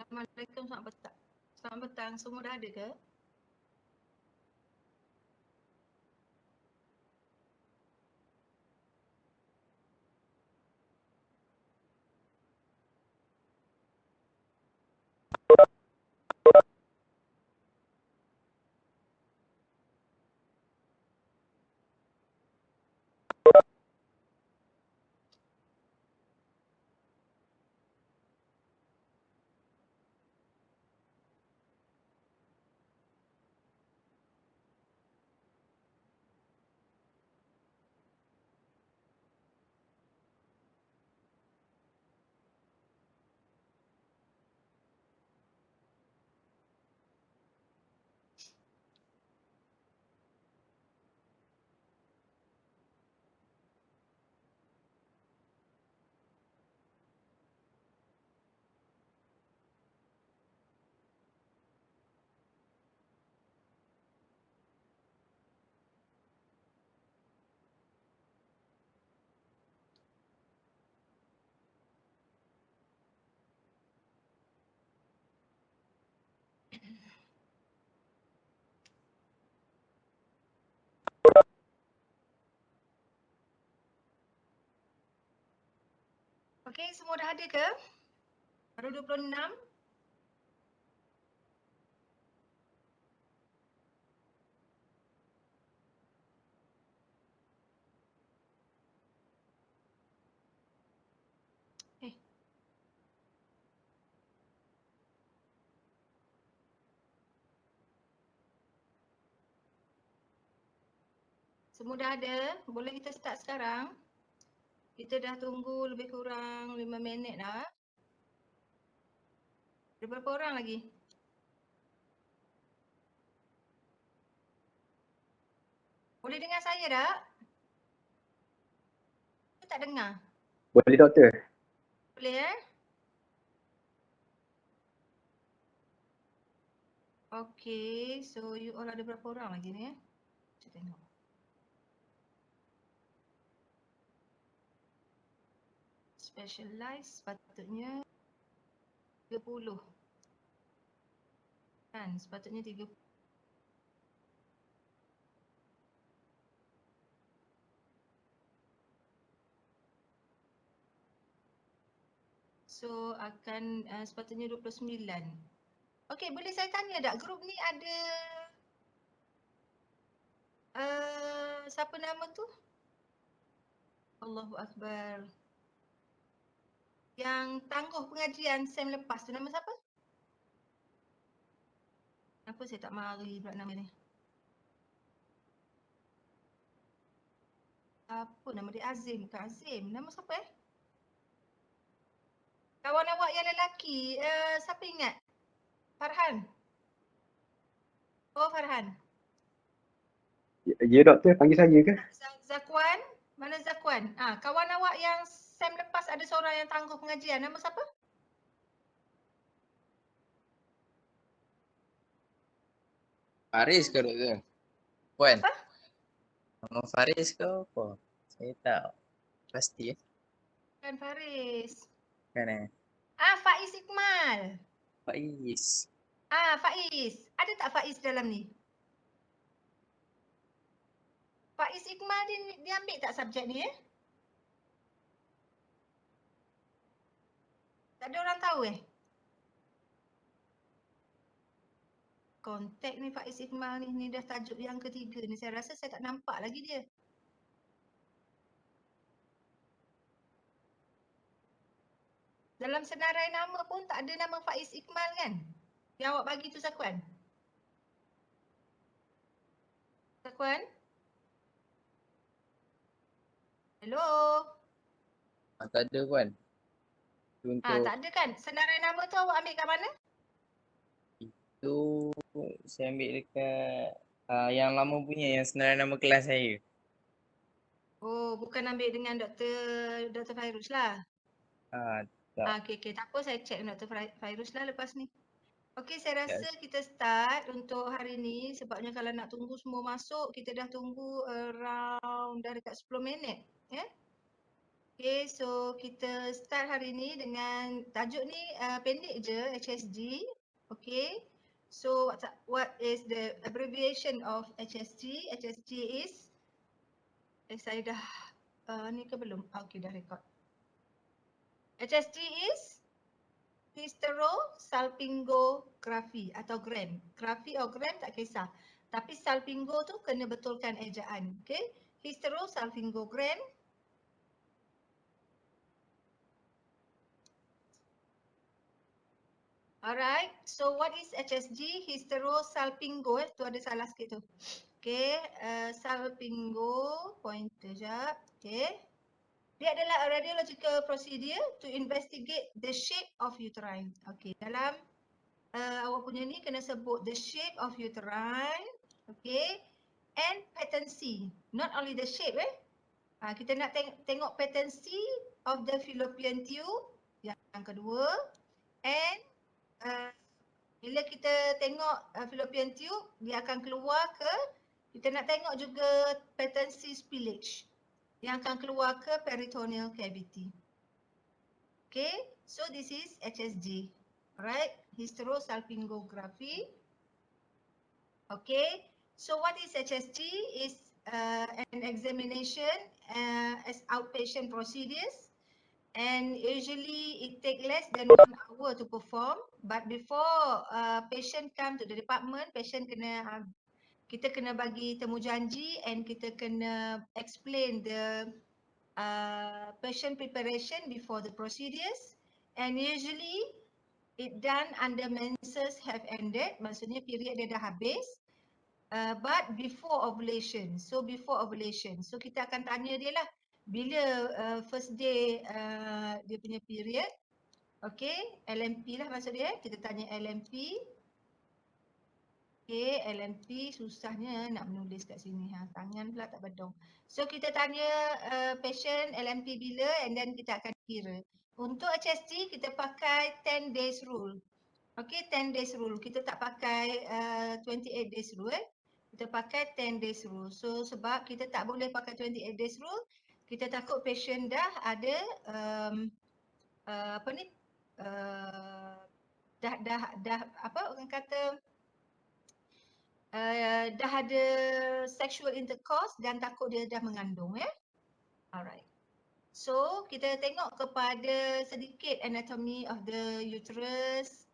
Assalamualaikum, selamat petang. Selamat petang, semua dah ada ke? Okey, semua dah ada ke? Baru 26? Eh, semua dah ada? Boleh kita start sekarang? Kita dah tunggu lebih kurang 5 minit dah. Ada berapa orang lagi? Boleh dengar saya tak? Saya tak dengar. Boleh doktor. Boleh Okey, so you all ada berapa orang lagi ni Saya tengok. Specialize sepatutnya 30. Kan, sepatutnya 30. So akan sepatutnya 29. Okey, boleh saya tanya tak grup ni ada siapa nama tu? Allahu Akbar. Yang tangguh pengajian sem lepas tu nama siapa? Kenapa saya tak mari pula nama ni? Apa nama dia? Azim ke Azim? Nama siapa Kawan awak yang lelaki, siapa ingat? Farhan? Oh, Farhan. Ya doktor, panggil saya ke? Zakwan? Mana Zakwan? Kawan awak yang sem lepas ada seorang yang tangguh pengajian. Nama siapa? Faris ke doktor? Puan? Apa? Nama Faris ke apa? Saya tak pasti Bukan Faris. Kan Faiz Iqmal. Faiz. Faiz. Ada tak Faiz dalam ni? Faiz Iqmal dia ambil tak subjek ni Tak ada orang tahu Kontak ni Faiz Iqmal ni dah tajuk yang ketiga ni. Saya rasa saya tak nampak lagi dia. Dalam senarai nama pun tak ada nama Faiz Iqmal kan? Yang awak bagi tu Zakwan? Zakwan? Hello? Tak ada Puan. Untuk Tak ada kan? Senarai nama tu awak ambil kat mana? itu saya ambil dekat yang lama punya, yang senarai nama kelas saya. Oh, bukan ambil dengan Dr. Fairuz lah. Tak. Okey. Tak apa, saya check Dr. Fairuz lah lepas ni. Okey, saya rasa kita start untuk hari ni sebabnya kalau nak tunggu semua masuk, kita dah tunggu around dah dekat 10 minit. Okay, so kita start hari ni dengan tajuk ni pendek je, HSG. Okay, so what is the abbreviation of HSG? HSG is, saya dah ni ke belum? Okay, dah record. HSG is Hysterosalpingogram atau gram. Grafi atau gram tak kisah. Tapi salpingo tu kena betulkan ejaan. Okay, Hysterosalpingogram. Alright, so what is HSG? Hysterosalpingo, tu ada salah sikit tu. Okay, salpingo, pointer jap. Okay. Dia adalah a radiological procedure to investigate the shape of uterine. Okay, dalam awak punya ni kena sebut the shape of uterine. Okay, and patency. Not only the shape kita nak tengok patency of the fallopian tube. Yang kedua, and bila kita tengok fallopian tube, dia akan keluar ke, kita nak tengok juga patency spillage yang akan keluar ke peritoneal cavity. Okay, so this is HSG. Alright, hysterosalpingography. Okay, so what is HSG? Is an examination as outpatient procedures, and usually it take less than 1 hour to perform. But before patient come to the department, patient kena kita kena bagi temu janji and kita kena explain the patient preparation before the procedures, and usually it done under menses have ended, maksudnya period dia dah habis, but before ovulation. So before ovulation, so kita akan tanya dia lah bila first day dia punya period. Okay, LMP lah maksud dia, kita tanya LMP. Okay, LMP susahnya nak menulis kat sini. Tangan pula tak bedong. So kita tanya patient LMP bila, and then kita akan kira. Untuk HSG kita pakai 10 days rule. Okay, 10 days rule. Kita tak pakai 28 days rule. Kita pakai 10 days rule. So sebab kita tak boleh pakai 28 days rule, kita takut patient dah ada apa ni, dah apa orang kata, dah ada sexual intercourse dan takut dia dah mengandung ya. Alright. So kita tengok kepada sedikit anatomy of the uterus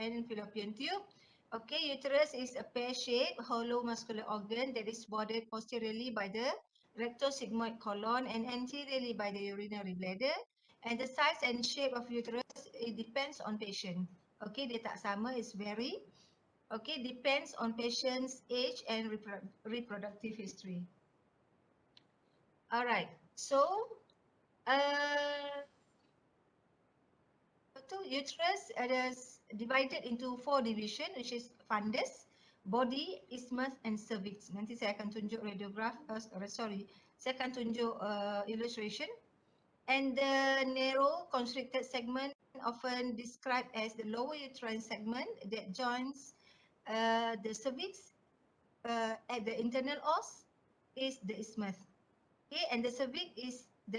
and fallopian tube. Okay, uterus is a pear-shaped hollow muscular organ that is bordered posteriorly by the rectosigmoid colon and anteriorly by the urinary bladder. And the size and shape of uterus, it depends on patient. Okay, dia tak sama, it's vary. Okay, depends on patient's age and reproductive history. Alright, so uterus is divided into 4 division, which is fundus, body, isthmus and cervix. Nanti saya akan tunjuk radiograph, saya akan tunjuk illustration. And the narrow constricted segment often described as the lower uterine segment that joins the cervix at the internal os is the isthmus. Okay, and the cervix is the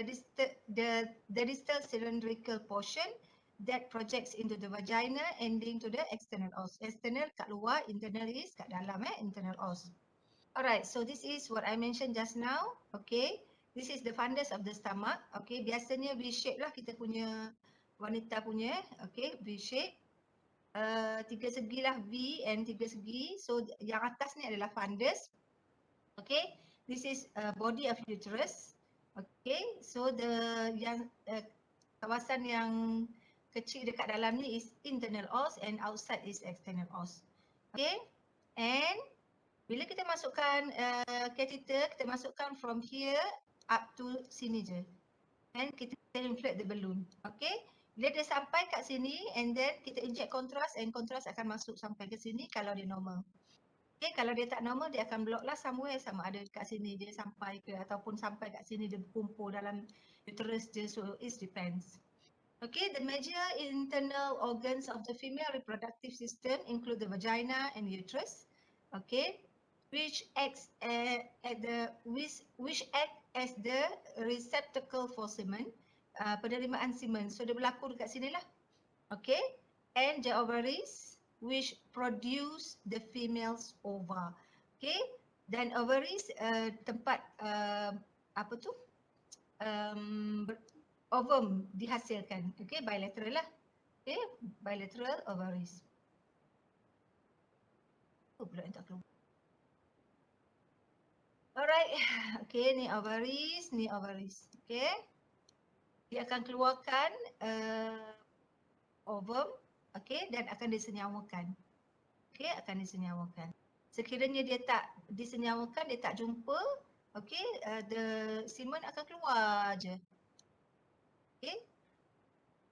distal cylindrical portion that projects into the vagina ending to the external os. External kat luar, internal is kat dalam internal os. Alright, so this is what I mentioned just now. Okay, this is the fundus of the stomach. Okay, biasanya V shape lah kita punya wanita punya. Okay, V shape. 3 segi lah V and 3 segi. So yang atas ni adalah fundus. Okay, this is body of uterus. Okay, so yang kawasan yang kecil dekat dalam ni is internal os and outside is external os. Okay, and bila kita masukkan catheter, kita masukkan from here up to sini je. And kita inflate the balloon. Okay, bila dia sampai kat sini and then kita inject kontras and kontras akan masuk sampai ke sini kalau dia normal. Okay, kalau dia tak normal, dia akan block lah somewhere, sama ada kat sini dia sampai ke ataupun sampai kat sini dia berkumpul dalam uterus je, so it depends. Okay, the major internal organs of the female reproductive system include the vagina and uterus. Okay, which acts which act as the receptacle for semen, penerimaan semen. So dia berlaku dekat sini lah. Okay. And the ovaries which produce the female's ova. Okay. Dan ovaries tempat apa tu? Ovum dihasilkan. Okay, bilateral lah. Okay, bilateral ovaries. Oh, pula yang tak keluar. Alright, okay, ni ovaries. Okay, dia akan keluarkan ovum, okay, dan akan disenyawakan. Okay, akan disenyawakan. Sekiranya dia tak disenyawakan, dia tak jumpa, okay, the semen akan keluar je. Okay,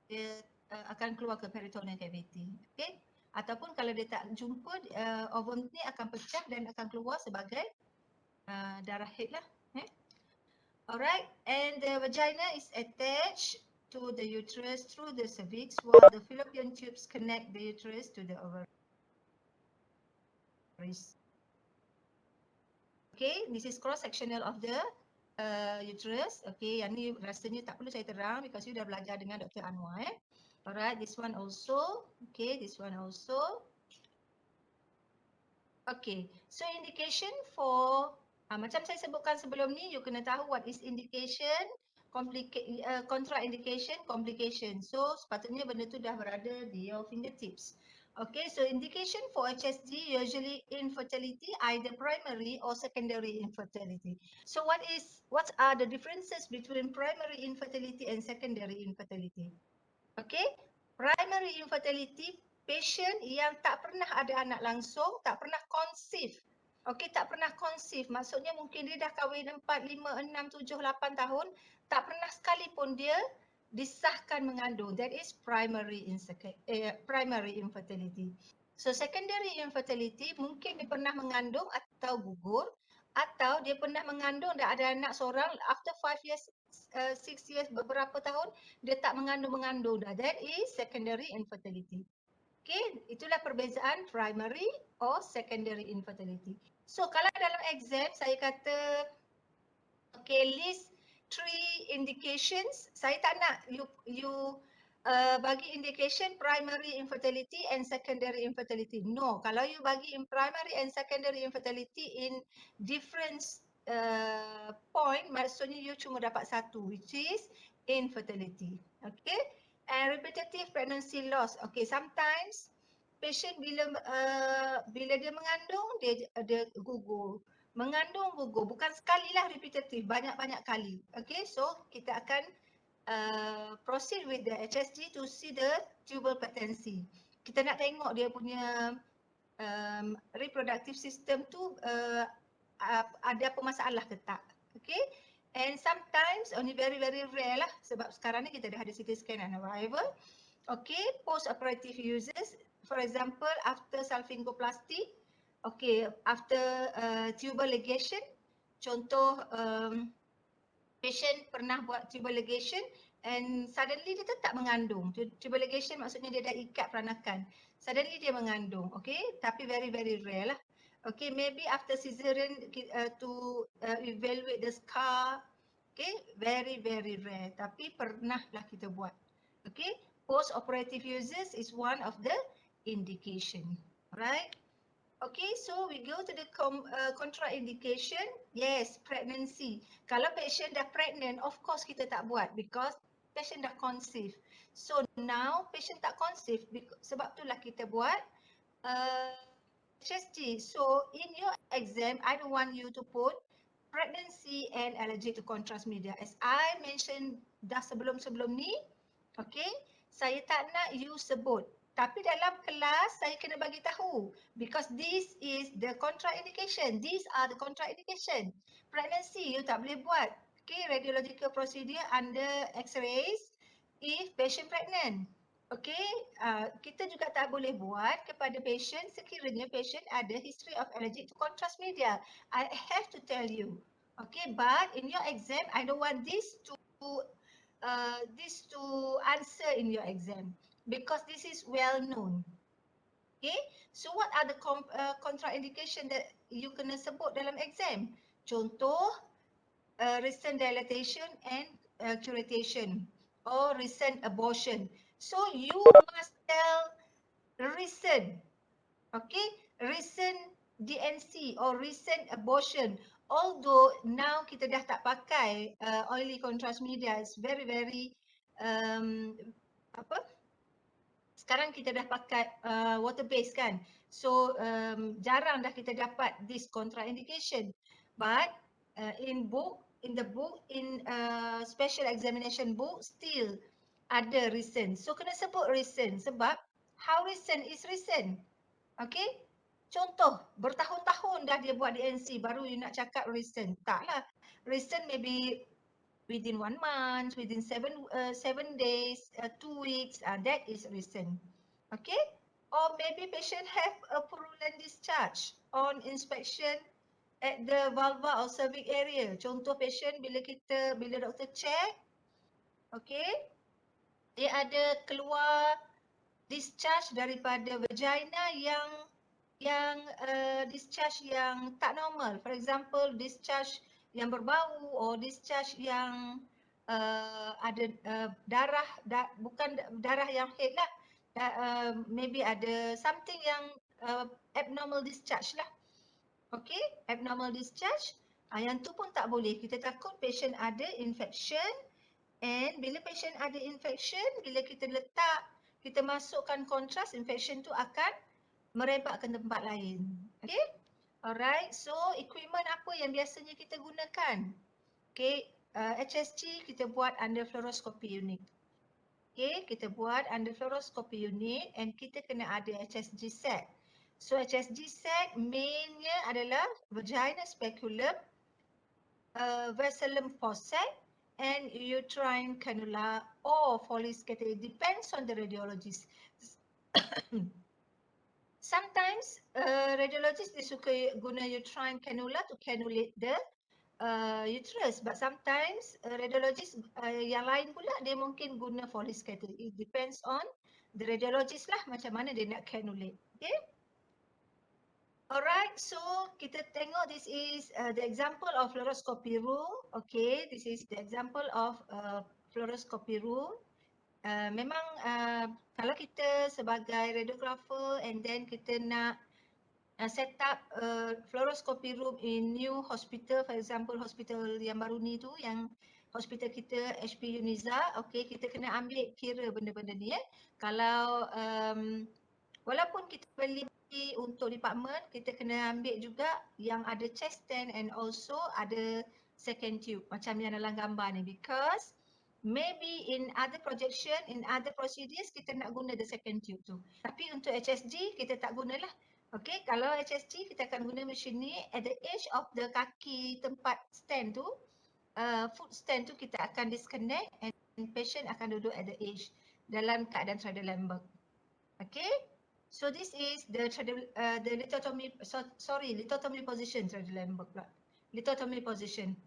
dia akan keluar ke peritoneal cavity. Okay, ataupun kalau dia tak jumpa, ovum ni akan pecah dan akan keluar sebagai darah head lah. Alright, and the vagina is attached to the uterus through the cervix, while the fallopian tubes connect the uterus to the ovaries. Okay, this is cross-sectional of the uterus. Okay, yang ni rasanya tak perlu saya terang because you dah belajar dengan Dr. Anwar. Alright, this one also. Okay, this one also. Okay, so indication for macam saya sebutkan sebelum ni, you kena tahu what is indication, contraindication, complication. So sepatutnya benda tu dah berada di your fingertips. Okay, so indication for HSG usually infertility, either primary or secondary infertility. So what are the differences between primary infertility and secondary infertility? Okay, primary infertility, patient yang tak pernah ada anak langsung, tak pernah conceive. Okay, tak pernah conceive. Maksudnya mungkin dia dah kahwin 4, 5, 6, 7, 8 tahun, tak pernah sekali pun dia disahkan mengandung. That is primary infertility. So secondary infertility, mungkin dia pernah mengandung atau gugur, atau dia pernah mengandung dan ada anak seorang, after 5 years, 6 years, beberapa tahun, dia tak mengandung dah. That is secondary infertility. Okay, itulah perbezaan primary or secondary infertility. So kalau dalam exam saya kata, okay, list 3 indications, saya tak nak you bagi indication primary infertility and secondary infertility. No, kalau you bagi in primary and secondary infertility in different point, maksudnya you cuma dapat satu, which is infertility. Okay, and repetitive pregnancy loss. Okay, sometimes patient bila dia mengandung, dia gugur. Mengandung gugur, bukan sekali lah repetitive, banyak-banyak kali. Okay, so kita akan proceed with the HSG to see the tubal patency. Kita nak tengok dia punya reproductive system tu ada apa masalah ke tak. Okay, and sometimes only very rare lah, sebab sekarang ni kita dah ada CT scan and arrival. Okay, post-operative uses, for example after salpingoplasty, okay, after tubal ligation, contoh patient pernah buat tubal ligation and suddenly dia tetap mengandung. Tubal ligation maksudnya dia dah ikat peranakan. Suddenly dia mengandung, okay, tapi very rare lah. Okay, maybe after cesarean to evaluate the scar, okay, very rare, tapi pernah lah kita buat. Okay, post-operative uses is one of the indication, right? Okay, so we go to the contraindication. Yes, pregnancy. Kalau patient dah pregnant, of course kita tak buat because patient dah conceive. So now patient tak conceive, sebab itulah kita buat HSG. So in your exam, I don't want you to put pregnancy and allergic to contrast media. As I mentioned dah sebelum ni, okay, saya tak nak you sebut. Tapi dalam kelas saya kena bagi tahu because this is the contraindication. These are the contraindication. Pregnancy you tak boleh buat. Okay, radiological procedure under x-rays if patient pregnant. Okay, kita juga tak boleh buat kepada patient sekiranya patient ada history of allergic to contrast media. I have to tell you. Okay, but in your exam I don't want this to answer in your exam because this is well known. Okay, so what are the contraindication that you kena sebut dalam exam? Contoh, recent dilatation and curettation or recent abortion. So you must tell recent, okay, recent DNC or recent abortion. Although now kita dah tak pakai oily contrast media, it's very apa? Sekarang kita dah pakai water based kan. So jarang dah kita dapat this contraindication. But in the book, in special examination book still ada recent. So kena sebut recent sebab how recent is recent. Okay? Contoh, bertahun-tahun dah dia buat DNC baru you nak cakap recent. Taklah. Recent maybe within 1 month, within 7 days, 2 weeks, that is recent. Okay? Or maybe patient have a purulent discharge on inspection at the vulva or cervix area. Contoh patient bila doktor check, okay, dia ada keluar discharge daripada vagina yang discharge yang tak normal. For example, discharge yang berbau or discharge yang ada bukan darah yang head lah. Maybe ada something yang abnormal discharge lah. Okay, abnormal discharge. Yang tu pun tak boleh. Kita takut patient ada infection, and bila patient ada infection, bila kita letak, kita masukkan kontras, infection tu akan merebak ke tempat lain. Okay, alright. So equipment apa yang biasanya kita gunakan? Okay, HSG kita buat under fluoroscopy unit. Okay, kita buat under fluoroscopy unit and kita kena ada HSG set. So HSG set mainnya adalah vagina speculum, vacillum forceps and uterine cannula or Foley's catheter. It depends on the radiologist. Sometimes radiologist dia suka guna uterine cannula to cannulate the uterus, but sometimes radiologist yang lain pula dia mungkin guna Foley's catheter. It depends on the radiologist lah macam mana dia nak cannulate. Okay. Alright, so kita tengok this is the example of fluoroscopy room. Okay, this is the example of fluoroscopy room. Memang kalau kita sebagai radiographer and then kita nak set up fluoroscopy room in new hospital, for example hospital yang baru ni tu, yang hospital kita HP Uniza, okay, kita kena ambil kira benda-benda ni. Kalau walaupun kita beli untuk department, kita kena ambil juga yang ada chest stand and also ada second tube macam yang dalam gambar ni, because maybe in other projection, in other procedures kita nak guna the second tube tu. Tapi untuk HSG kita tak gunalah. Okay, kalau HSG kita akan guna mesin ni at the edge of the kaki tempat stand tu, foot stand tu kita akan disconnect and patient akan duduk at the edge dalam keadaan Trendelenburg. Okay. So this is the lithotomy, lithotomy position, Trendelenburg pula. Lithotomy position.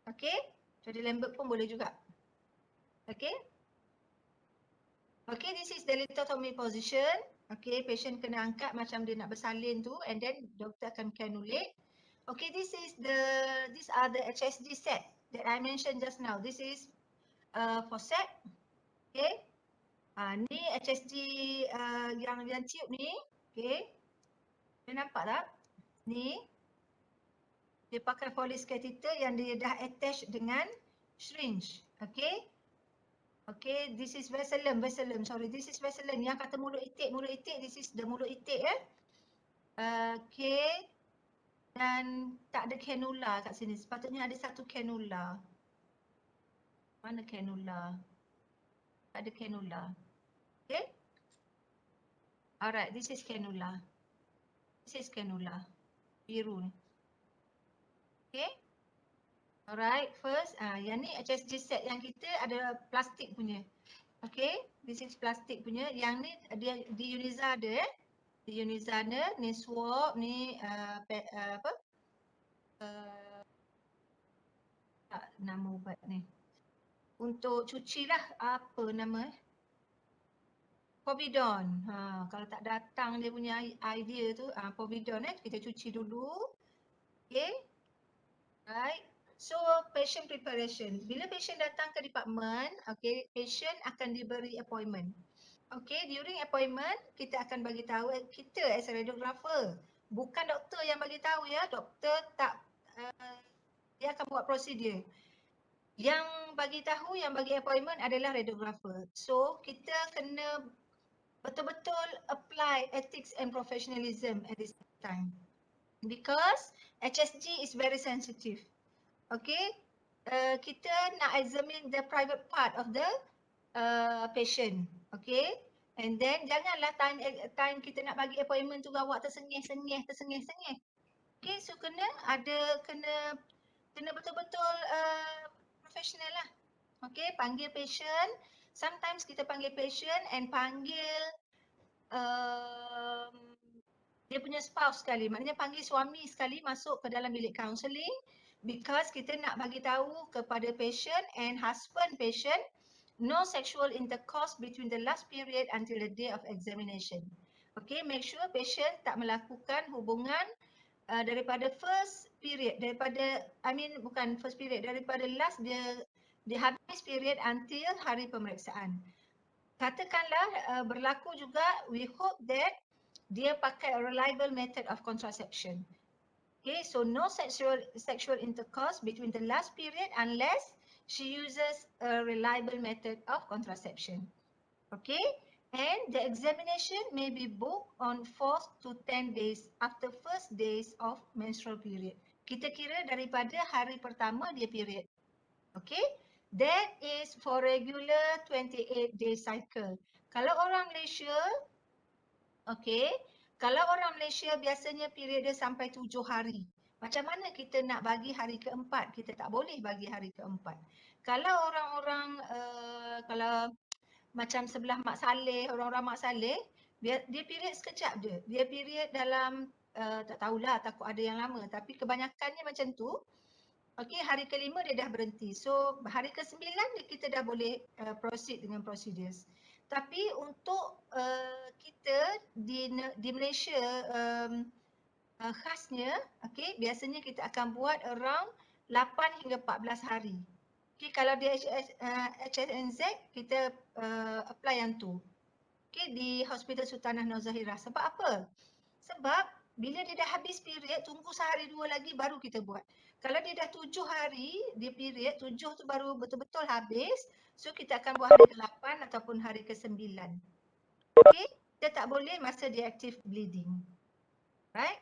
Okay, Trendelenburg pun boleh juga. Okay. Okay, this is the lithotomy position. Okay, patient kena angkat macam dia nak bersalin tu and then doktor akan cannulate. Okay, these are the HSG set that I mentioned just now. This is forceps. Okay. Ni HSG yang tube ni, okay. Dia nampak tak? Ni dia pakai Foley's catheter yang dia dah attach dengan syringe, okay. Okay, this is vacillum, sorry, this is vacillum. Yang kata mulut itik, this is the mulut itik okay. Dan tak ada cannula kat sini. Sepatutnya ada satu cannula. Mana cannula? Tak ada cannula. Okay. Alright, this is cannula. This is cannula. Biru ni. Okay. Alright, first yang ni HSG set yang kita ada plastik punya. Okay, this is plastik punya. Yang ni dia di Uniza ada Di Uniza ada, ni swab, ni apa? Nama ubat ni. Untuk cuci lah, apa nama povidone. Kalau tak datang dia punya idea tu, povidone kita cuci dulu. Okay. Right. So patient preparation. Bila patient datang ke department, okay, patient akan diberi appointment. Okay, during appointment kita akan bagi tahu kita as a radiographer. Bukan doktor yang bagi tahu ya, doktor tak dia akan buat prosedur. Yang bagi tahu, yang bagi appointment adalah radiographer. So kita kena betul-betul apply ethics and professionalism at this time. Because HSG is very sensitive. Okay, kita nak examine the private part of the patient. Okay, and then janganlah time kita nak bagi appointment tu awak tersengih-sengih. Okay, so kena betul-betul professional lah. Okay, panggil patient. Sometimes kita panggil patient and panggil dia punya spouse sekali. Maknanya panggil suami sekali masuk ke dalam bilik counselling because kita nak bagi tahu kepada patient and husband patient no sexual intercourse between the last period until the day of examination. Okay, make sure patient tak melakukan hubungan daripada first period, bukan first period, daripada last dia habis period until hari pemeriksaan. Katakanlah berlaku juga, we hope that dia pakai a reliable method of contraception. Okay, so no sexual intercourse between the last period unless she uses a reliable method of contraception. Okay, and the examination may be booked on 4 to 10 days after first days of menstrual period. Kita kira daripada hari pertama dia period. Okay, that is for regular 28-day cycle. Kalau orang Malaysia, okay, kalau orang Malaysia biasanya period dia sampai 7 hari. Macam mana kita nak bagi hari keempat? Kita tak boleh bagi hari keempat. Kalau orang-orang, kalau macam sebelah Mak Saleh, orang-orang Mak Saleh, dia period sekejap je. Dia period dalam, tak tahulah, takut ada yang lama. Tapi kebanyakannya macam tu. Okey, hari kelima dia dah berhenti. So, hari ke-9 kita dah boleh proceed dengan procedures. Tapi untuk kita di Malaysia, khasnya, okey, biasanya kita akan buat around 8 hingga 14 hari. Okey, kalau di HSNZ, kita apply yang tu. Okey, di Hospital Sultanah Nur Zahirah. Sebab apa? Sebab bila dia dah habis period, tunggu sehari dua lagi baru kita buat. Kalau dia dah 7 hari, dia period, 7 tu baru betul-betul habis. So kita akan buat hari ke-8 ataupun hari ke-9. Okay, kita tak boleh masa dia active bleeding. Right?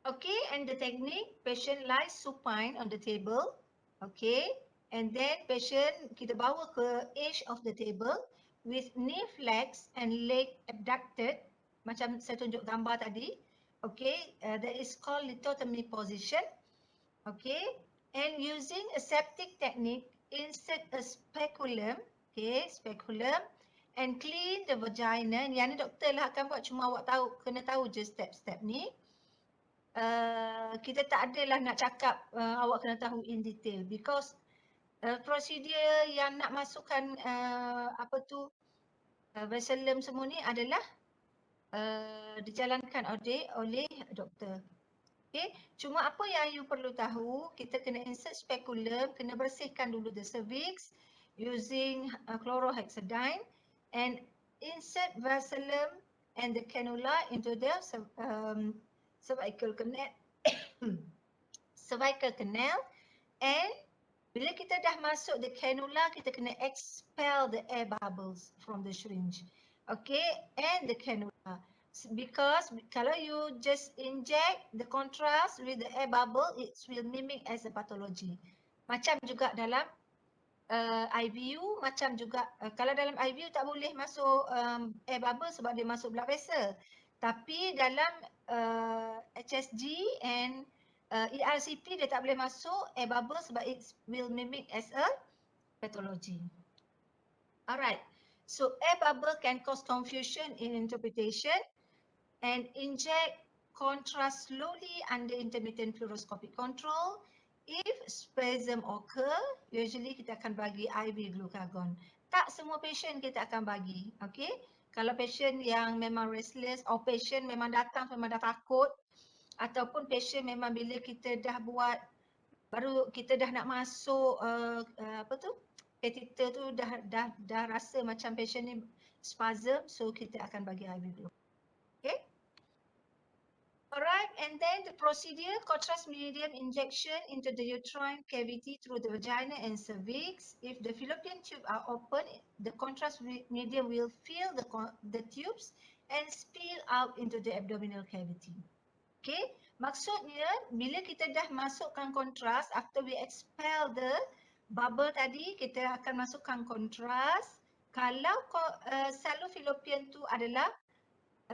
Okay, and the technique, patient lies supine on the table. Okay, and then patient kita bawa ke edge of the table with knee flex and leg abducted. Macam saya tunjuk gambar tadi. Okay, that is called lithotomy position. Okay, and using aseptic technique, insert a speculum. Okay, speculum and clean the vagina. Yang ni doktor lah akan buat, cuma awak kena tahu je step-step ni. Kita tak adalah nak cakap awak kena tahu in detail because prosedur yang nak masukkan vessellum semua ni adalah dijalankan oleh doktor. Okay, cuma apa yang you perlu tahu, kita kena insert speculum, kena bersihkan dulu the cervix using chlorohexidine and insert vessellum and the cannula into the cervical canal. Cervical canal, and bila kita dah masuk the cannula, kita kena expel the air bubbles from the syringe. Okay, and the cannula. Because kalau you just inject the contrast with the air bubble, it will mimic as a pathology. Macam juga dalam IVU, macam juga kalau dalam IVU tak boleh masuk air bubble sebab dia masuk blood vessel. Tapi dalam HSG and ERCP dia tak boleh masuk air bubble sebab it will mimic as a pathology. Alright, so air bubble can cause confusion in interpretation and inject contrast slowly under intermittent fluoroscopic control If spasm occur, usually kita akan bagi IV glucagon. Tak semua patient kita akan bagi. Okay? Kalau patient yang memang restless, or patient memang datang memang dah takut, ataupun patient memang bila kita dah buat, baru kita dah nak masuk catheter tu dah rasa macam patient ni spasm, so kita akan bagi IV glucagon. Okay? Alright, and then the procedure, contrast medium injection into the uterine cavity through the vagina and cervix. If the fallopian tube are open, the contrast medium will fill the tubes and spill out into the abdominal cavity. Okay, maksudnya bila kita dah masukkan kontras, after we expel the bubble tadi, kita akan masukkan kontras. Kalau salur fallopian tu adalah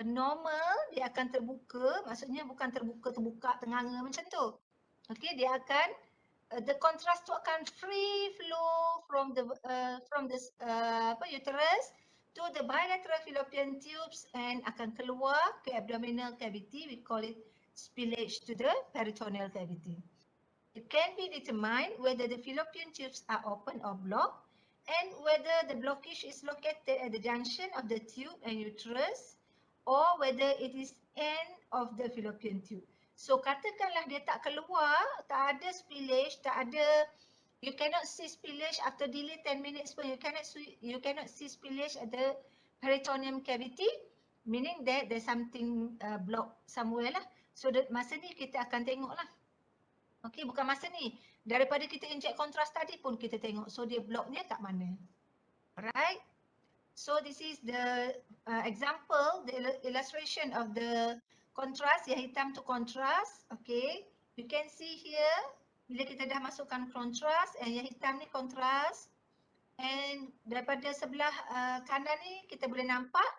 normal, dia akan terbuka, maksudnya bukan terbuka tenganga macam tu. Okey, dia akan the contrast tu akan free flow from the uterus to the bilateral fallopian tubes and akan keluar ke abdominal cavity. We call it spillage to the peritoneal cavity. It can be determined whether the fallopian tubes are open or blocked and whether the blockage is located at the junction of the tube and uterus or whether it is end of the fallopian tube. So katakanlah dia tak keluar, tak ada spillage, tak ada, you cannot see spillage after delay 10 minutes pun, you cannot see spillage at the peritoneum cavity, meaning that there's something blocked somewhere lah. So masa ni kita akan tengok lah. Okay, bukan masa ni. Daripada kita inject kontras tadi pun kita tengok. So dia blocknya kat mana. Alright. So this is the example, the illustration of the contrast. Yang hitam tu contrast. Okay. You can see here, bila kita dah masukkan contrast, and yang hitam ni contrast. And daripada sebelah kanan ni, kita boleh nampak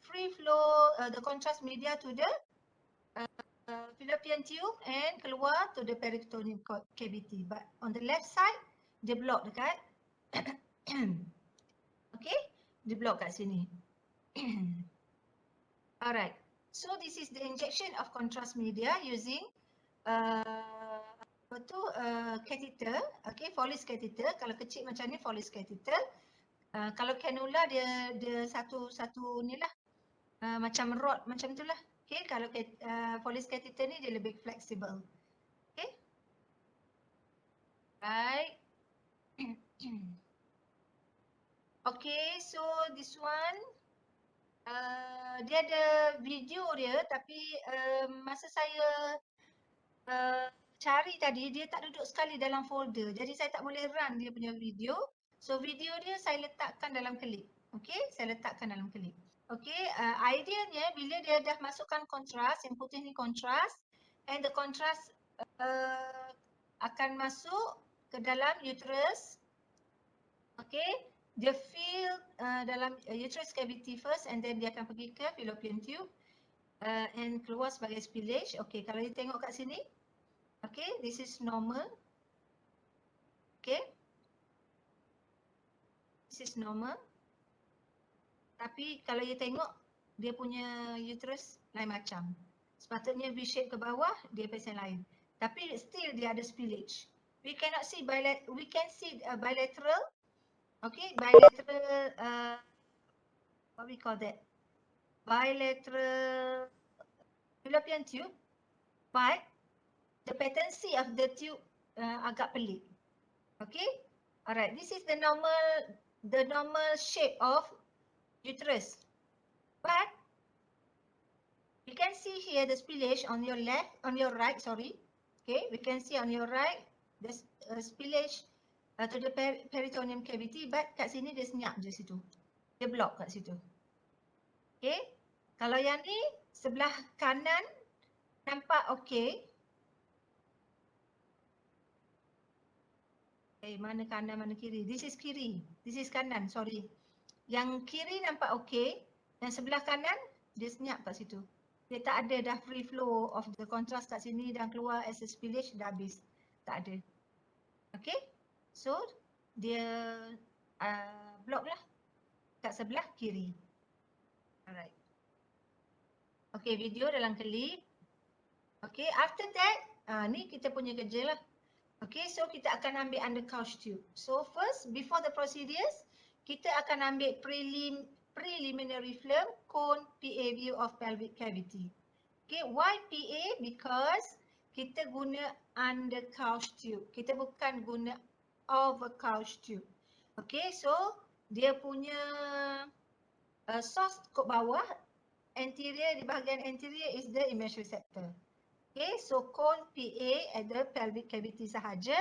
free flow the contrast media to the fallopian tube and keluar to the peritoneal cavity. But on the left side, dia block dekat. Okay. Dia block kat sini. Alright, so this is the injection of contrast media using catheter, okay, Foley's catheter. Kalau kecil macam ni Foley's catheter. Kalau cannula dia satu ni lah, macam rod macam tu lah. Okay, kalau Foley's catheter ni dia lebih flexible. Okay, right. Okay, so this one dia ada video dia, tapi masa saya cari tadi, dia tak duduk sekali dalam folder. Jadi saya tak boleh run dia punya video. So video dia saya letakkan dalam klip. Okay, saya letakkan dalam klip. Okay, ideanya bila dia dah masukkan kontras, yang putih ni kontras, and the kontras akan masuk ke dalam uterus. Okay, dia fill dalam uterus cavity first and then dia akan pergi ke fallopian tube and keluar sebagai spillage. Okay, kalau you tengok kat sini, okay, this is normal. Okay, this is normal. Tapi kalau you tengok, dia punya uterus lain macam. Sepatutnya V-shape ke bawah, dia pasal lain. Tapi still dia ada spillage. We cannot see we can see bilateral. Okay, bilateral, what we call that? Bilateral fallopian tube, but the patency of the tube agak pelik. Okay, alright. This is the normal shape of uterus, but you can see here the spillage on your right. Sorry. Okay, we can see on your right the spillage to the peritoneum cavity, but kat sini dia senyap je situ. Dia block kat situ. Okay. Kalau yang ni sebelah kanan nampak okay. Mana kanan, mana kiri? This is kiri. This is kanan, sorry. Yang kiri nampak okay. Yang sebelah kanan dia senyap kat situ. Dia tak ada dah free flow of the contrast kat sini dan keluar as a spillage, dah habis. Tak ada. Okay. So, dia block lah kat sebelah kiri. Alright. Okay, video dalam klip. Okay, after that, ni kita punya kerja lah. Okay, so kita akan ambil undercouch tube. So first, before the procedures, kita akan ambil preliminary film cone PA view of pelvic cavity. Okay, why PA? Because kita guna undercouch tube. Kita bukan guna overcouch tube. Okay, so dia punya source kat bawah, anterior, di bahagian anterior is the image receptor. Okay, so cone PA at the pelvic cavity sahaja,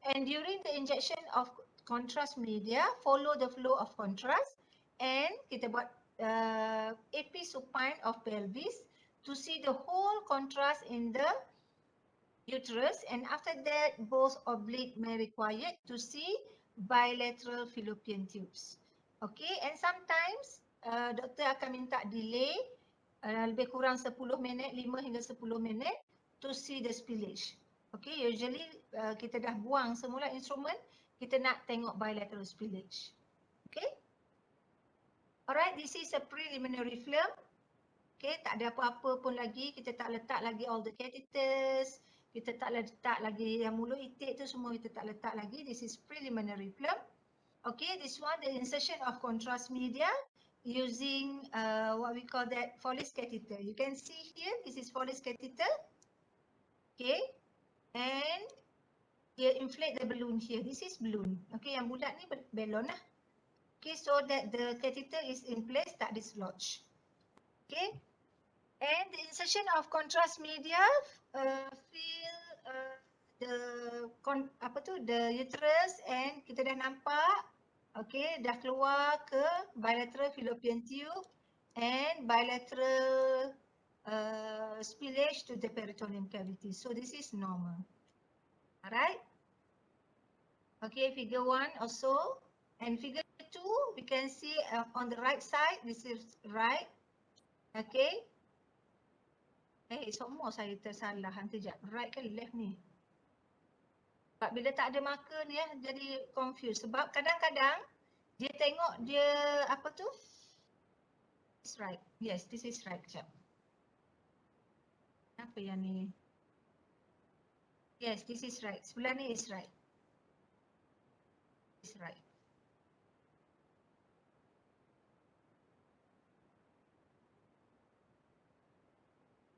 and during the injection of contrast media, follow the flow of contrast, and kita buat AP supine of pelvis to see the whole contrast in the uterus, and after that both oblique may required to see bilateral fallopian tubes. Okay, and sometimes doktor akan minta delay lebih kurang 10 minit, 5 hingga 10 minit to see the spillage. Okay, usually kita dah buang semula instrumen, kita nak tengok bilateral spillage. Okay. Alright, this is a preliminary film. Okay, tak ada apa-apa pun lagi, kita tak letak lagi all the catheters, kita tak letak lagi yang mulut itik tu semua kita tak letak lagi. This is preliminary film. Okay, this one the insertion of contrast media using what we call that Foley's catheter. You can see here, this is Foley's catheter. Okay, and you inflate the balloon here. This is balloon. Okay, yang bulat ni balon lah. Okay, so that the catheter is in place, tak dislodge. Okay, and the insertion of contrast media fill the uterus, and kita dah nampak, okay, dah keluar ke bilateral fallopian tube and bilateral spillage to the peritoneum cavity. So this is normal. Alright. Okay, figure 1 also, and figure 2 we can see on the right side, this is right. Okay. Semua saya tersalah. Nanti sekejap. Right ke left ni? Sebab bila tak ada marker ni jadi confused. Sebab kadang-kadang dia tengok dia apa tu? This right. Yes, this is right. Sekejap. Apa yang ni? Yes, this is right. Sebelah ni is right. Is right.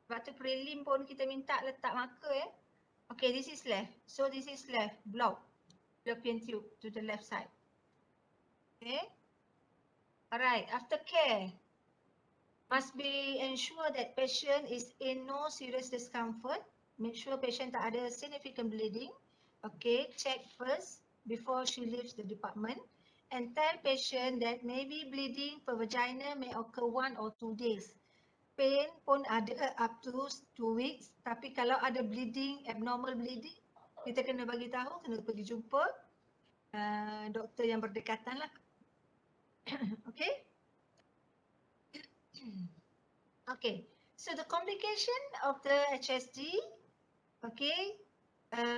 Sebab tu prelim pun kita minta letak marker . Okay, this is left. So this is left. Block. Fallopian tube to the left side. Okay. Alright, aftercare. Must be ensure that patient is in no serious discomfort. Make sure patient tak ada significant bleeding. Okay, check first before she leaves the department. And tell patient that maybe bleeding per vagina may occur 1 or 2 days. Pain pun ada up to 2 weeks. Tapi kalau ada bleeding, abnormal bleeding, kita kena bagi tahu, kena pergi jumpa doktor yang berdekatan lah. Okay. Okay, so the complication of the HSG, okay,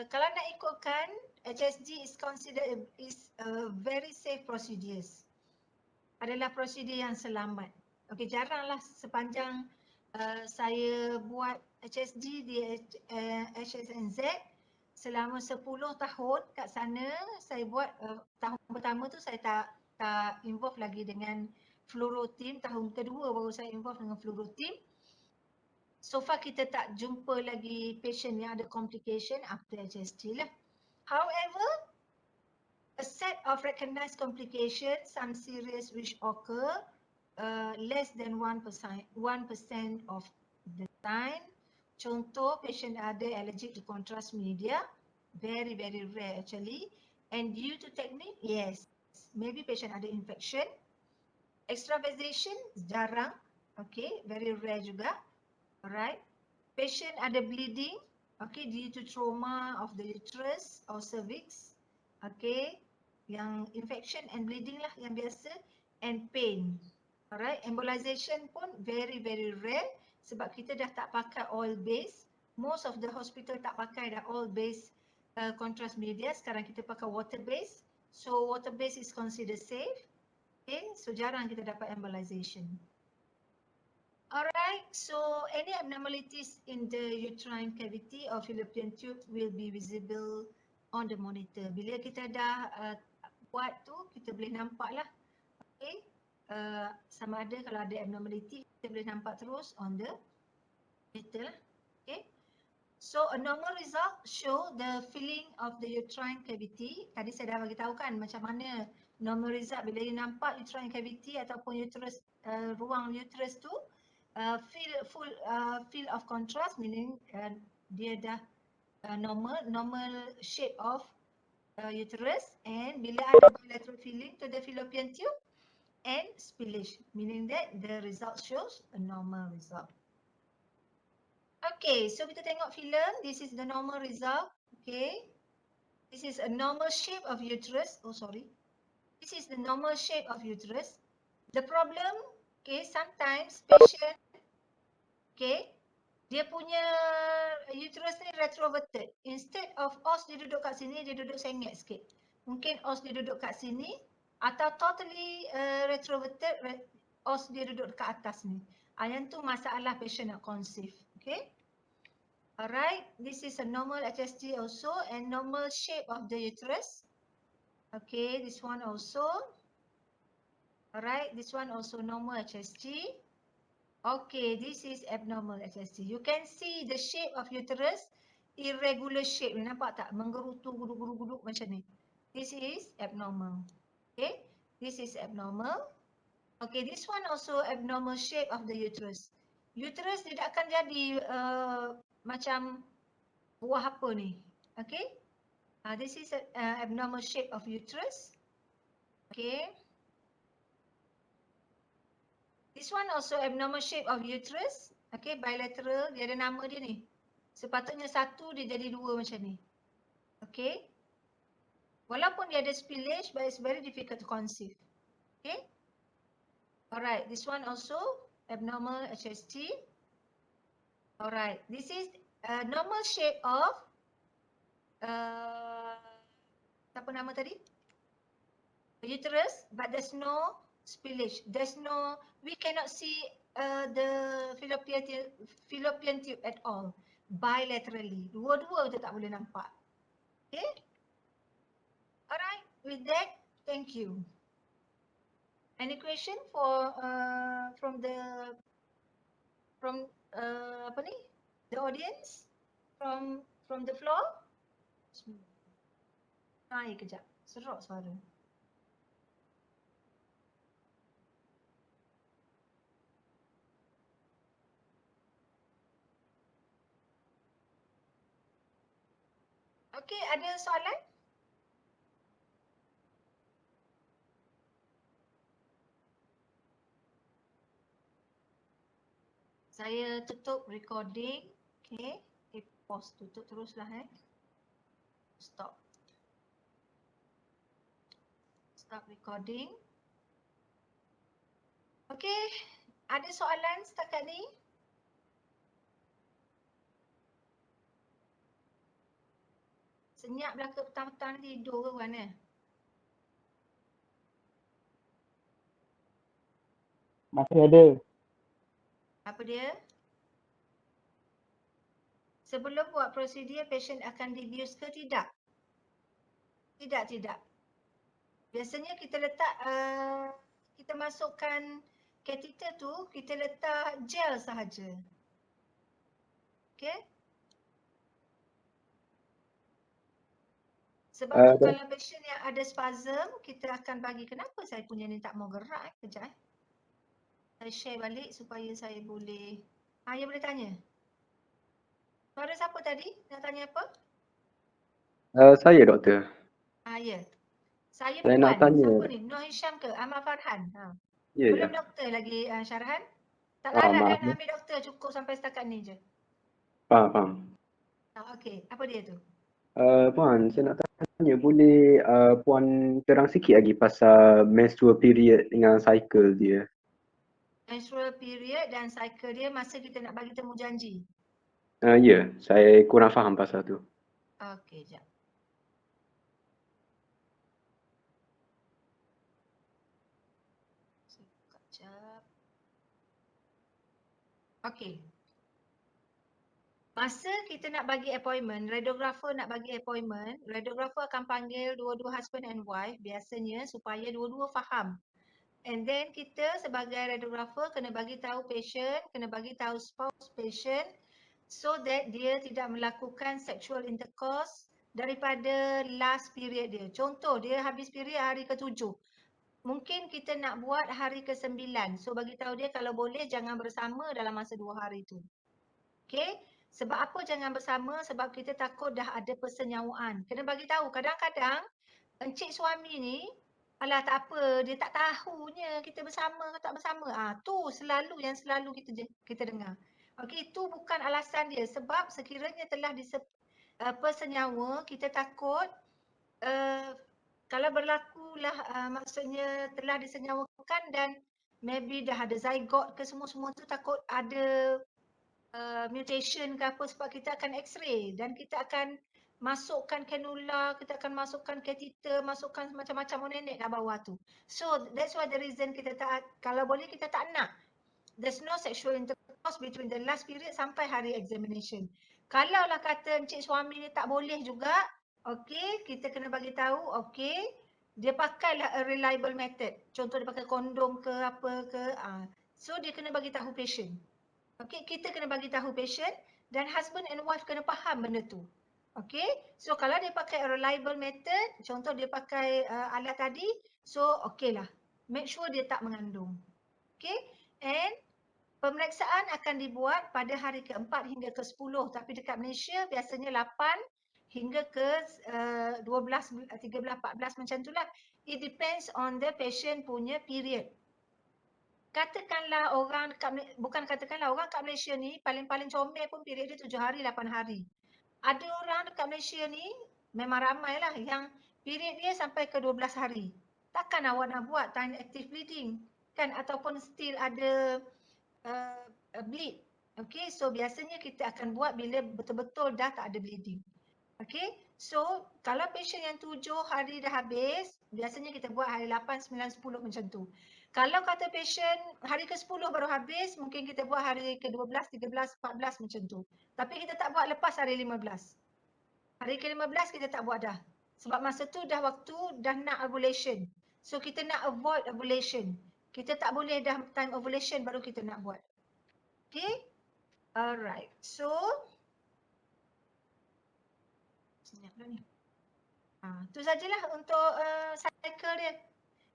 kalau nak ikutkan, HSG is considered is a very safe procedures. Adalah prosedur yang selamat. Okay, jaranglah sepanjang saya buat HSG di HSNZ, selama 10 tahun kat sana, saya buat tahun pertama tu saya tak involve lagi dengan fluorotim, tahun kedua baru saya involve dengan fluorotim. So far kita tak jumpa lagi patient yang ada complication after HSG lah. However, a set of recognized complications, some serious which occur less than 1% of the time. Contoh, patient ada allergic to contrast media, very rare actually. And due to technique, yes, maybe patient ada infection. Extravasation, jarang, okay, very rare juga. Alright, patient ada bleeding, okay, due to trauma of the uterus or cervix, okay, yang infection and bleeding lah yang biasa, and pain. Alright, embolization pun very rare sebab kita dah tak pakai oil base. Most of the hospital tak pakai dah oil base contrast media, sekarang kita pakai water base. So water base is considered safe. Okay, so jarang kita dapat embolization. Alright, so any abnormalities in the uterine cavity or fallopian tube will be visible on the monitor. Bila kita dah buat tu, kita boleh nampak lah. Okay. Sama ada kalau ada abnormality, kita boleh nampak terus on the monitor lah. Okay. So a normal result show the filling of the uterine cavity. Tadi saya dah bagi tahu kan macam mana normal result bila you nampak uterine cavity ataupun uterus, ruang uterus tu fill of contrast, meaning dia dah normal shape of uterus, and bila ada bilateral filling to the fallopian tube and spillage, meaning that the result shows a normal result. Okay, so kita tengok filem. This is the normal result. Okay, this is a normal shape of uterus. Oh sorry, this is the normal shape of uterus. The problem, okay, sometimes patient, okay, dia punya uterus ni retroverted. Instead of os dia duduk kat sini, dia duduk sengit sikit. Mungkin os dia duduk kat sini atau totally retroverted, os dia duduk dekat atas ni. Yang tu masalah patient nak conceive. Okay. Alright, this is a normal HSG also and normal shape of the uterus. Okay, this one also. Alright, this one also normal HSG. Okay, this is abnormal HSG. You can see the shape of uterus, irregular shape. Nampak tak? Menggerutu, guduk-guduk macam ni. This is abnormal. Okay, this is abnormal. Okay, this one also abnormal shape of the uterus. Uterus tidak akan jadi macam buah apa ni. Okay, this is a abnormal shape of uterus. Okay. This one also abnormal shape of uterus. Okay, bilateral, dia ada nama dia ni. Sepatutnya satu, dia jadi dua macam ni. Okay. Walaupun dia ada spillage, but it's very difficult to conceive. Okay. Alright, this one also abnormal HSG. Alright, this is a normal shape of apa nama tadi? Uterus, but there's no spillage. There's no, we cannot see the fallopian tube at all. Bilaterally. Dua-dua kita tak boleh nampak. Okay. Alright, with that, thank you. Any question for from apa ni? The audience? From the floor? Naik kejap. Serok suara. Okay, ada soalan? Saya tutup recording. Okay, pause, tutup teruslah Stop. Stop recording. Okay, ada soalan setakat ni? Senyap lah ke petang-petang tidur ke mana? Masih ada. Apa dia? Sebelum buat prosedur, patient akan dibius ke tidak? Tidak. Biasanya kita letak, kita masukkan kateter tu, kita letak gel sahaja. Okay? Sebab tu kalau patient yang ada spasm, kita akan bagi, kenapa saya punya ni tak mau gerak? Kejap. Saya share balik supaya saya boleh, ya boleh tanya. Suara siapa tadi? Nak tanya apa? Saya doktor. Ya. Saya Saya Puan. nak tanya. Siapa ni? Nur Hisham ke? Ahmad Farhan? Ya, Belum ya. doktor lagi Syarhan? Tak larat Maaf. kan ambil doktor, cukup sampai setakat ni je. Faham. Okey, apa dia tu? Puan, saya nak tanya, boleh Puan terang sikit lagi pasal menstrual period dengan cycle dia? Menstrual period dan cycle dia masa kita nak bagi temu janji. Ya, saya kurang faham pasal tu. Okey, jap. Okey. Masa kita nak bagi appointment, radiografer nak bagi appointment, radiografer akan panggil dua-dua husband and wife biasanya supaya dua-dua faham. And then kita sebagai radiografer kena bagi tahu patient, kena bagi tahu spouse patient so that dia tidak melakukan sexual intercourse daripada last period dia. Contoh dia habis period hari ke-7. Mungkin kita nak buat hari ke-9. So bagi tahu dia kalau boleh jangan bersama dalam masa 2 hari tu. Okay? Sebab apa jangan bersama? Sebab kita takut dah ada persenyawaan. Kena bagi tahu. Kadang-kadang encik suami ni, alah tak apa, dia tak tahunya kita bersama ke tak bersama. Tu selalu kita dengar. Okey, itu bukan alasan dia. Sebab sekiranya telah persenyawa, kita takut kalau berlakulah maksudnya telah disenyawakan dan maybe dah ada zygote ke semua-semua tu, takut ada mutation ke apa, sebab kita akan x-ray dan kita akan masukkan kanula, kita akan masukkan catheter, masukkan macam-macam nenek kat bawah tu. So that's why the reason kita tak, kalau boleh kita tak nak. There's no sexual intercourse between the last period sampai hari examination. Kalaulah kata encik suami ni tak boleh juga, okey, kita kena bagi tahu, okey, dia pakailah a reliable method. Contoh dia pakai kondom ke apa ke. So dia kena bagi tahu patient. Okey, kita kena bagi tahu patient dan husband and wife kena faham benda tu. Okey, so kalau dia pakai a reliable method, contoh dia pakai alat tadi, so okeylah. Make sure dia tak mengandung. Okey, and pemeriksaan akan dibuat pada hari ke-4 hingga ke-10, tapi dekat Malaysia biasanya 8 hingga ke 12, 13, 14 macam itulah. It depends on the patient punya period. Katakanlah orang kat Malaysia ni paling-paling comel pun period dia 7 hari, 8 hari. Ada orang dekat Malaysia ni memang ramai lah yang period dia sampai ke 12 hari. Takkan awak nak buat time active bleeding kan, ataupun still ada bleed. Okay, so biasanya kita akan buat bila betul-betul dah tak ada bleeding. Okay, so kalau patient yang 7 hari dah habis, biasanya kita buat hari 8, 9, 10 macam tu. Kalau kata patient hari ke-10 baru habis, mungkin kita buat hari ke-12, 13, 14 macam tu. Tapi kita tak buat lepas hari 15. Hari ke-15 kita tak buat dah. Sebab masa tu dah waktu dah nak ovulation. So kita nak avoid ovulation. Kita tak boleh dah time ovulation baru kita nak buat. Okay? Alright. So senyap dah ni. Tu sajalah untuk cycle dia.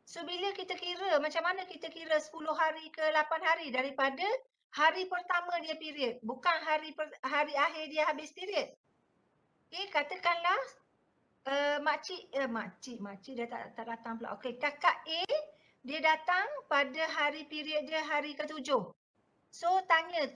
So bila kita kira, macam mana kita kira 10 hari ke 8 hari daripada hari pertama dia period, bukan hari akhir dia habis period. Okay, katakanlah makcik dia tak datang pula. Okay, kakak A dia datang pada hari period dia hari ke-7. So tanya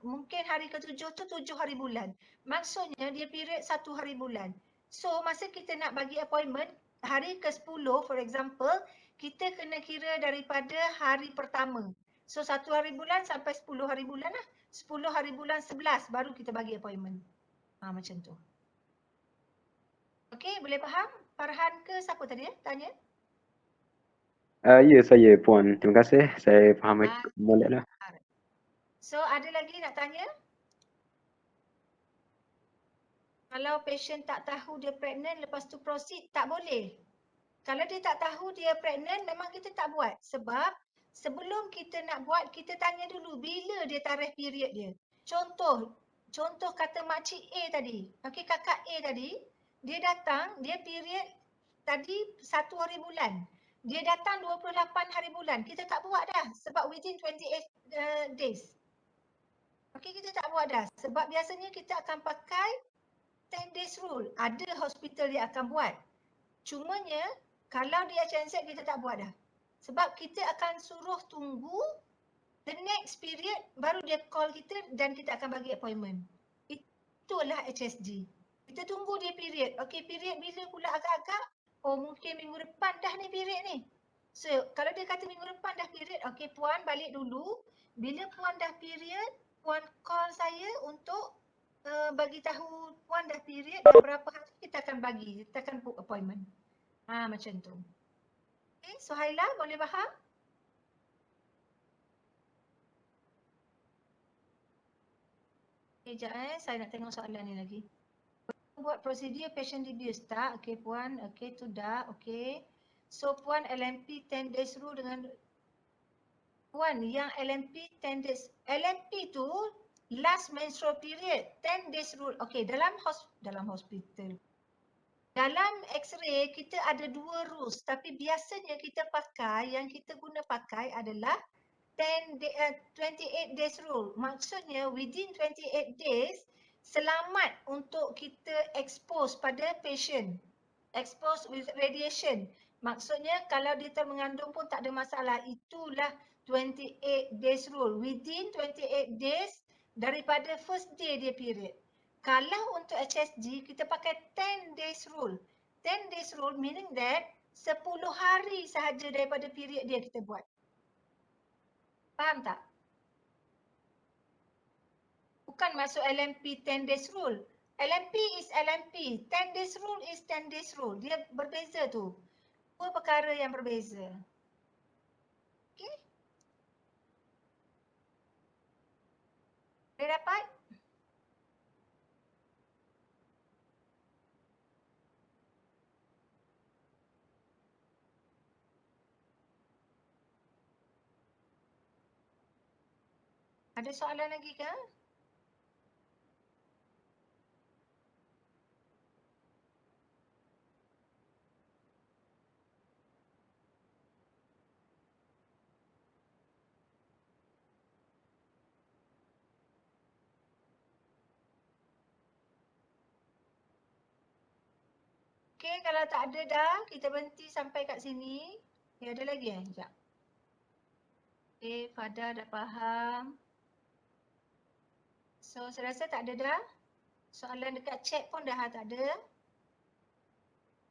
mungkin hari ke-7 tu 7 hari bulan. Maksudnya dia period 1 hari bulan. So masa kita nak bagi appointment hari ke-10 for example, kita kena kira daripada hari pertama. So 1 hari bulan sampai 10 hari bulan lah. 10 hari bulan 11 baru kita bagi appointment. Macam tu. Okey, boleh faham? Farhan ke siapa tadi tanya? Ya, saya Puan. Terima kasih. Saya faham molek lah. So ada lagi nak tanya? Kalau patient tak tahu dia pregnant lepas tu proceed, tak boleh. Kalau dia tak tahu dia pregnant, memang kita tak buat. Sebab sebelum kita nak buat, kita tanya dulu bila dia tarikh period dia. Contoh kata makcik A tadi. Okey, kakak A tadi, dia datang, dia period tadi 1 hari bulan. Dia datang 28 hari bulan. Kita tak buat dah sebab within 28 days. Okey, kita tak buat dah. Sebab biasanya kita akan pakai 10 days rule. Ada hospital dia akan buat. Cumanya kalau dia HNZ kita tak buat dah. Sebab kita akan suruh tunggu the next period baru dia call kita dan kita akan bagi appointment. Itulah HSG. Kita tunggu dia period. Okey, period bila pula agak-agak? Oh, mungkin minggu depan dah ni period ni. So, kalau dia kata minggu depan dah period, okey puan balik dulu. Bila puan dah period, puan call saya untuk bagi tahu puan dah period dan berapa hari kita akan bagi. Kita akan book appointment. Macam tu. Okay, Suhaila boleh faham? Sekejap saya nak tengok soalan ni lagi. Buat prosedur patient reduce tak? Okey Puan, okey tu dah, okey. So Puan LMP 10 days rule dengan Puan yang LMP 10 days. LMP tu last menstrual period 10 days rule. Okey, dalam hospital. Dalam X-ray kita ada 2 rules tapi biasanya kita pakai yang kita guna pakai adalah 28 days rule. Maksudnya within 28 days selamat untuk kita expose pada patient. Expose with radiation. Maksudnya kalau dia termengandung pun tak ada masalah. Itulah 28 days rule. Within 28 days daripada first day dia period. Kalau untuk HSG kita pakai 10 days rule. 10 days rule meaning that 10 hari sahaja daripada period dia kita buat. Faham tak? Bukan masuk LMP 10 days rule. LMP is LMP. 10 days rule is 10 days rule. Dia berbeza tu. Dua perkara yang berbeza. Okey? Boleh dapat? Ada soalan lagi ke? Okey, kalau tak ada dah, kita berhenti sampai kat sini. Okay, ada lagi Sekejap. Okey, Fada dah faham. So, saya rasa tak ada dah. Soalan dekat chat pun dah tak ada.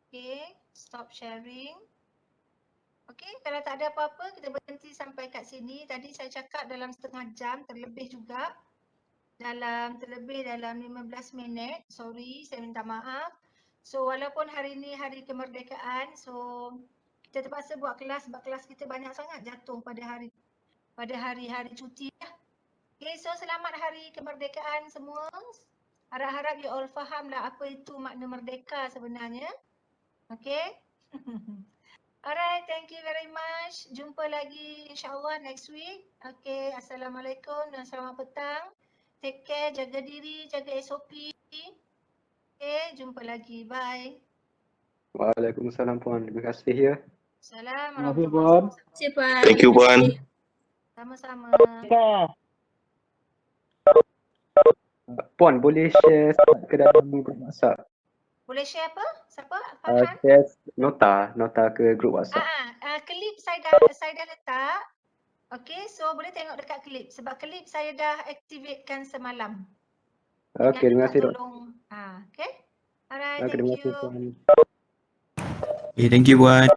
Okey, stop sharing. Okey, kalau tak ada apa-apa, kita berhenti sampai kat sini. Tadi saya cakap dalam setengah jam, terlebih juga. Terlebih dalam 15 minit. Sorry, saya minta maaf. So, walaupun hari ni hari kemerdekaan, so kita terpaksa buat kelas sebab kelas kita banyak sangat jatuh pada hari-hari cuti lah. Okay, so selamat hari kemerdekaan semua. Harap-harap you all faham lah apa itu makna merdeka sebenarnya. Okay. Alright, thank you very much. Jumpa lagi insyaAllah next week. Okay, Assalamualaikum dan selamat petang. Take care, jaga diri, jaga SOP. Okay, jumpa lagi. Bye. Waalaikumsalam Puan. Terima kasih ya. Assalamualaikum Puan. warahmatullahi wabarakatuh. Terima kasih Puan. Thank you Puan. Sama-sama. Puan boleh share ke dalam grup WhatsApp? Boleh share apa? Siapa? Farhan? Share nota ke grup WhatsApp. Klip saya dah letak. Okay, so boleh tengok dekat klip. Sebab klip saya dah activatekan semalam. Okey, terima kasih Dok. Tolong. Okay. Alright, Okey, thank terima you. kasih Puan. Okay, thank you Puan.